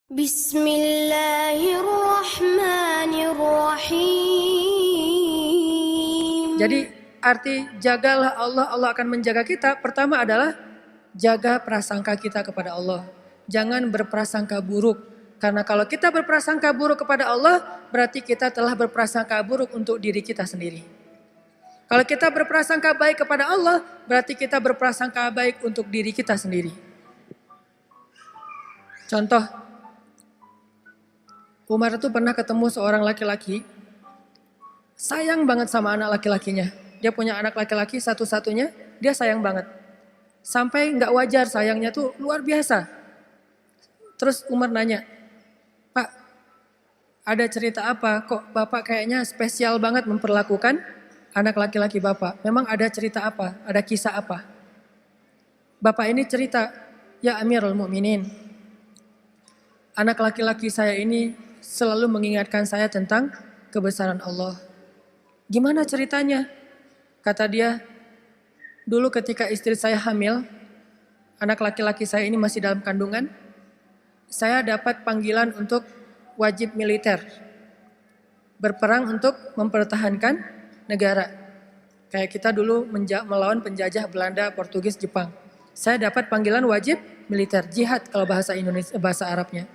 Bismillahirrahmanirrahim. Jadi arti jagalah Allah, Allah akan menjaga kita. Pertama adalah jaga prasangka kita kepada Allah. Jangan berprasangka buruk. Karena kalau kita berprasangka buruk kepada Allah, berarti kita telah berprasangka buruk untuk diri kita sendiri. Kalau kita berprasangka baik kepada Allah, berarti kita berprasangka baik untuk diri kita sendiri. Contoh, Umar itu pernah ketemu seorang laki-laki, sayang banget sama anak laki-lakinya. Dia punya anak laki-laki satu-satunya, dia sayang banget. Sampai nggak wajar sayangnya tuh luar biasa. Terus Umar nanya, "Pak, ada cerita apa? Kok Bapak kayaknya spesial banget memperlakukan anak laki-laki Bapak? Memang ada cerita apa? Ada kisah apa?" Bapak ini cerita, "Ya Amirul Mukminin, anak laki-laki saya ini selalu mengingatkan saya tentang kebesaran Allah." "Gimana ceritanya?" Kata dia, "Dulu ketika istri saya hamil, anak laki-laki saya ini masih dalam kandungan, saya dapat panggilan untuk wajib militer. Berperang untuk mempertahankan negara. Kayak kita dulu melawan penjajah Belanda, Portugis, Jepang. Saya dapat panggilan wajib militer, jihad kalau bahasa Indonesia, bahasa Arabnya.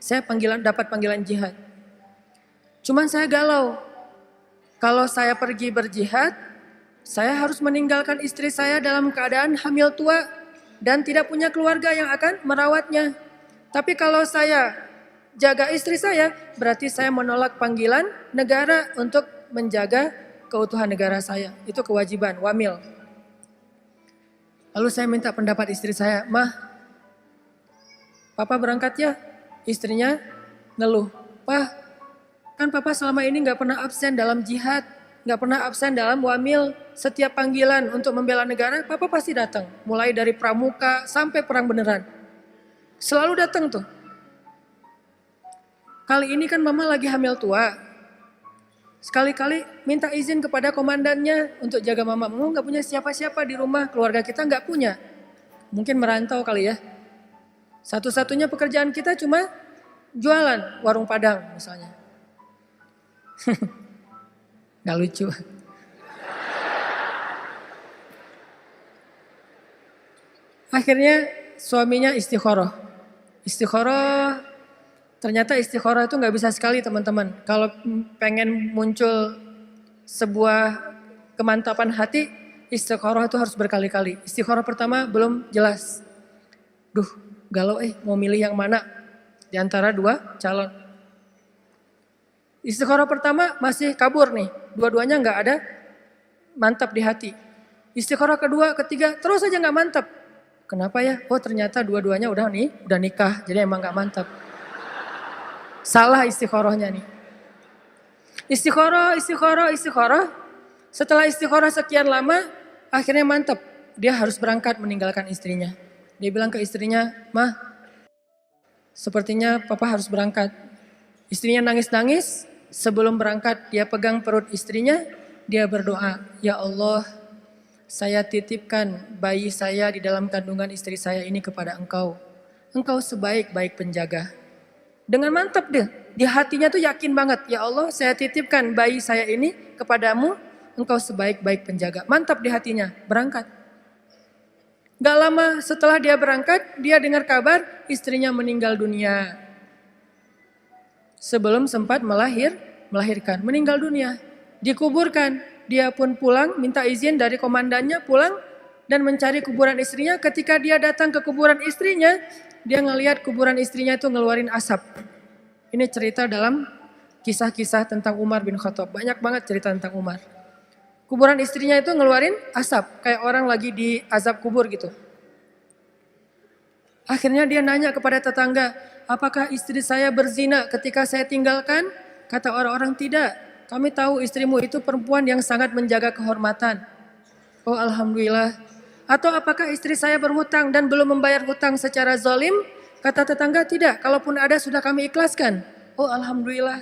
Saya dapat panggilan jihad. Cuman saya galau. Kalau saya pergi berjihad, saya harus meninggalkan istri saya dalam keadaan hamil tua dan tidak punya keluarga yang akan merawatnya. Tapi kalau saya jaga istri saya, berarti saya menolak panggilan negara untuk menjaga keutuhan negara saya. Itu kewajiban, wamil." Lalu saya minta pendapat istri saya, "Mah, Papa berangkat ya?" Istrinya ngeluh, "Pak, kan Papa selama ini gak pernah absen dalam jihad, gak pernah absen dalam wamil. Setiap panggilan untuk membela negara, Papa pasti datang. Mulai dari pramuka sampai perang beneran. Selalu datang tuh. Kali ini kan Mama lagi hamil tua. Sekali-kali minta izin kepada komandannya untuk jaga Mama. Mama gak punya siapa-siapa di rumah, keluarga kita gak punya. Mungkin merantau kali ya. Satu-satunya pekerjaan kita cuma jualan warung Padang misalnya." Gak lucu. Akhirnya suaminya istikharah. Ternyata istikharah itu gak bisa sekali teman-teman. Kalau pengen muncul sebuah kemantapan hati, istikharah itu harus berkali-kali. Istikharah pertama belum jelas. Duh, galau mau milih yang mana di antara dua calon. Istikharah pertama masih kabur nih, dua-duanya gak ada mantap di hati. Istikharah kedua, ketiga terus aja gak mantap. Kenapa ya? Oh ternyata dua-duanya udah nikah, jadi emang gak mantap. Salah istikharahnya nih. Istikharah. Setelah istikharah sekian lama, akhirnya mantap. Dia harus berangkat meninggalkan istrinya. Dia bilang ke istrinya, "Mah, sepertinya Papa harus berangkat." Istrinya nangis-nangis. Sebelum berangkat, dia pegang perut istrinya. Dia berdoa, "Ya Allah, saya titipkan bayi saya di dalam kandungan istri saya ini kepada Engkau. Engkau sebaik-baik penjaga." Dengan mantap dia. Di hatinya tuh yakin banget. "Ya Allah, saya titipkan bayi saya ini kepadamu. Engkau sebaik-baik penjaga." Mantap di hatinya. Berangkat. Gak lama setelah dia berangkat, dia dengar kabar istrinya meninggal dunia. Sebelum sempat melahirkan, meninggal dunia. Dikuburkan, dia pun pulang, minta izin dari komandannya pulang dan mencari kuburan istrinya. Ketika dia datang ke kuburan istrinya, dia ngelihat kuburan istrinya itu ngeluarin asap. Ini cerita dalam kisah-kisah tentang Umar bin Khattab. Banyak banget cerita tentang Umar. Kuburan istrinya itu ngeluarin asap, kayak orang lagi di azab kubur gitu. Akhirnya dia nanya kepada tetangga, "Apakah istri saya berzina ketika saya tinggalkan?" Kata orang-orang, "Tidak, kami tahu istrimu itu perempuan yang sangat menjaga kehormatan." "Oh alhamdulillah." "Atau apakah istri saya berhutang dan belum membayar hutang secara zalim?" Kata tetangga, "Tidak, kalaupun ada sudah kami ikhlaskan." "Oh alhamdulillah."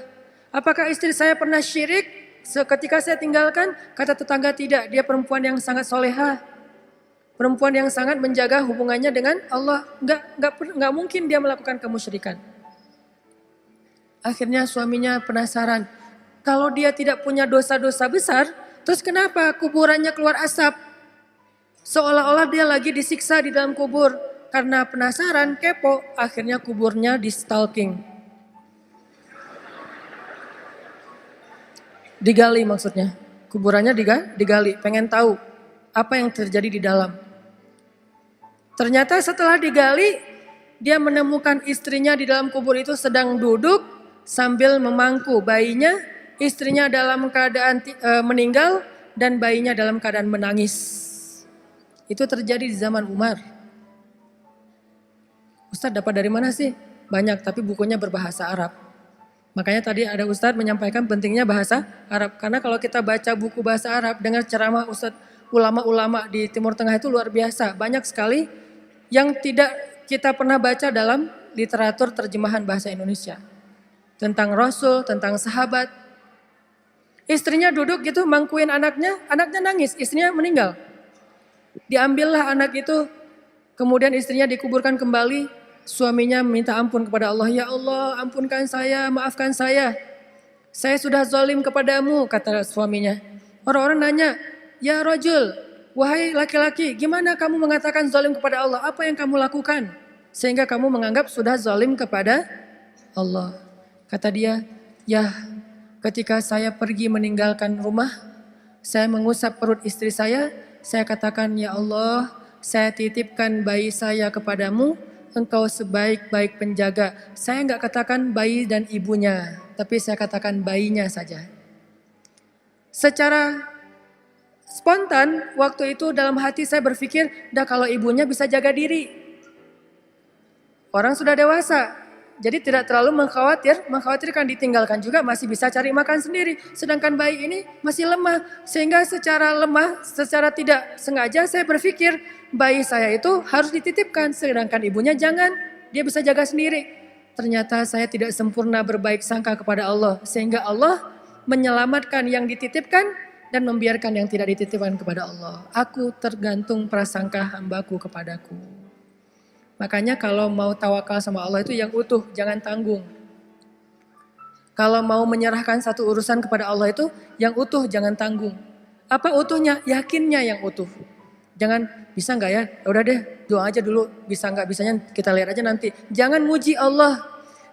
"Apakah istri saya pernah syirik ketika saya tinggalkan?" Kata tetangga, "Tidak, dia perempuan yang sangat solehah. Perempuan yang sangat menjaga hubungannya dengan Allah. Enggak mungkin dia melakukan kemusyrikan." Akhirnya suaminya penasaran. Kalau dia tidak punya dosa-dosa besar, terus kenapa kuburannya keluar asap? Seolah-olah dia lagi disiksa di dalam kubur. Karena penasaran, kepo, akhirnya kuburnya di stalking. Digali maksudnya. Kuburannya digali, pengen tahu apa yang terjadi di dalam. Ternyata setelah digali, dia menemukan istrinya di dalam kubur itu sedang duduk sambil memangku bayinya. Istrinya dalam keadaan meninggal dan bayinya dalam keadaan menangis. Itu terjadi di zaman Umar. Ustadz dapat dari mana sih? Banyak, tapi bukunya berbahasa Arab. Makanya tadi ada Ustadz menyampaikan pentingnya bahasa Arab. Karena kalau kita baca buku bahasa Arab, dengar ceramah Ustadz, ulama-ulama di Timur Tengah itu luar biasa. Banyak sekali yang tidak kita pernah baca dalam literatur terjemahan bahasa Indonesia. Tentang Rasul, tentang sahabat. Istrinya duduk gitu mangkuin anaknya nangis, istrinya meninggal. Diambillah anak itu, kemudian istrinya dikuburkan kembali. Suaminya minta ampun kepada Allah. Ya Allah, ampunkan saya, maafkan saya. Saya sudah zalim kepadamu, kata suaminya. Orang-orang nanya, ya rajul, wahai laki-laki, gimana kamu mengatakan zalim kepada Allah? Apa yang kamu lakukan? Sehingga kamu menganggap sudah zalim kepada Allah. Kata dia, ya ketika saya pergi meninggalkan rumah, saya mengusap perut istri saya katakan, ya Allah, saya titipkan bayi saya kepadamu, engkau sebaik-baik penjaga. Saya enggak katakan bayi dan ibunya, tapi saya katakan bayinya saja. Secara spontan, waktu itu dalam hati saya berpikir, dah kalau ibunya bisa jaga diri. Orang sudah dewasa. Jadi tidak terlalu mengkhawatirkan ditinggalkan juga masih bisa cari makan sendiri. Sedangkan bayi ini masih lemah. Sehingga secara tidak sengaja saya berpikir bayi saya itu harus dititipkan. Sedangkan ibunya jangan, dia bisa jaga sendiri. Ternyata saya tidak sempurna berbaik sangka kepada Allah. Sehingga Allah menyelamatkan yang dititipkan dan membiarkan yang tidak dititipkan kepada Allah. Aku tergantung prasangka hambaku kepadaku. Makanya kalau mau tawakal sama Allah itu yang utuh, jangan tanggung. Kalau mau menyerahkan satu urusan kepada Allah itu yang utuh, jangan tanggung. Apa utuhnya? Yakinnya yang utuh. Jangan, bisa enggak ya? Udah deh, doa aja dulu. Bisa enggak, bisanya kita lihat aja nanti. Jangan muji Allah.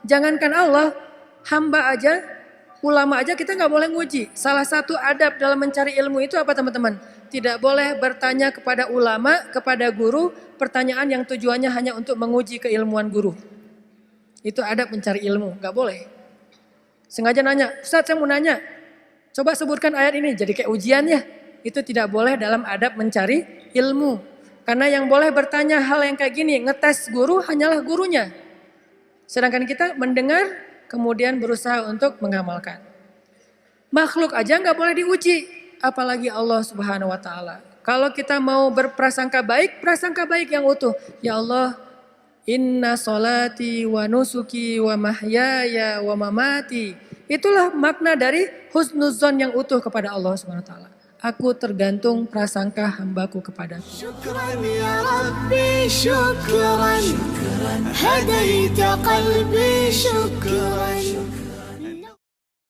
Jangankan Allah, hamba aja, ulama aja kita enggak boleh muji. Salah satu adab dalam mencari ilmu itu apa teman-teman? Tidak boleh bertanya kepada ulama, kepada guru, pertanyaan yang tujuannya hanya untuk menguji keilmuan guru. Itu adab mencari ilmu, gak boleh. Sengaja nanya, Ustaz saya mau nanya, coba sebutkan ayat ini, jadi kayak ujian ya. Itu tidak boleh dalam adab mencari ilmu. Karena yang boleh bertanya hal yang kayak gini, ngetes guru hanyalah gurunya. Sedangkan kita mendengar, kemudian berusaha untuk mengamalkan. Makhluk aja gak boleh diuji. Apalagi Allah Subhanahu wa taala. Kalau kita mau berprasangka baik, prasangka baik yang utuh. Ya Allah, inna solati wa nusuki wa mahyaya wa mamati. Itulah makna dari husnuzon yang utuh kepada Allah Subhanahu wa taala. Aku tergantung prasangka hambaku kepadaku. Syukran ya Rabbi, syukran. Hadaita qalbi, syukran.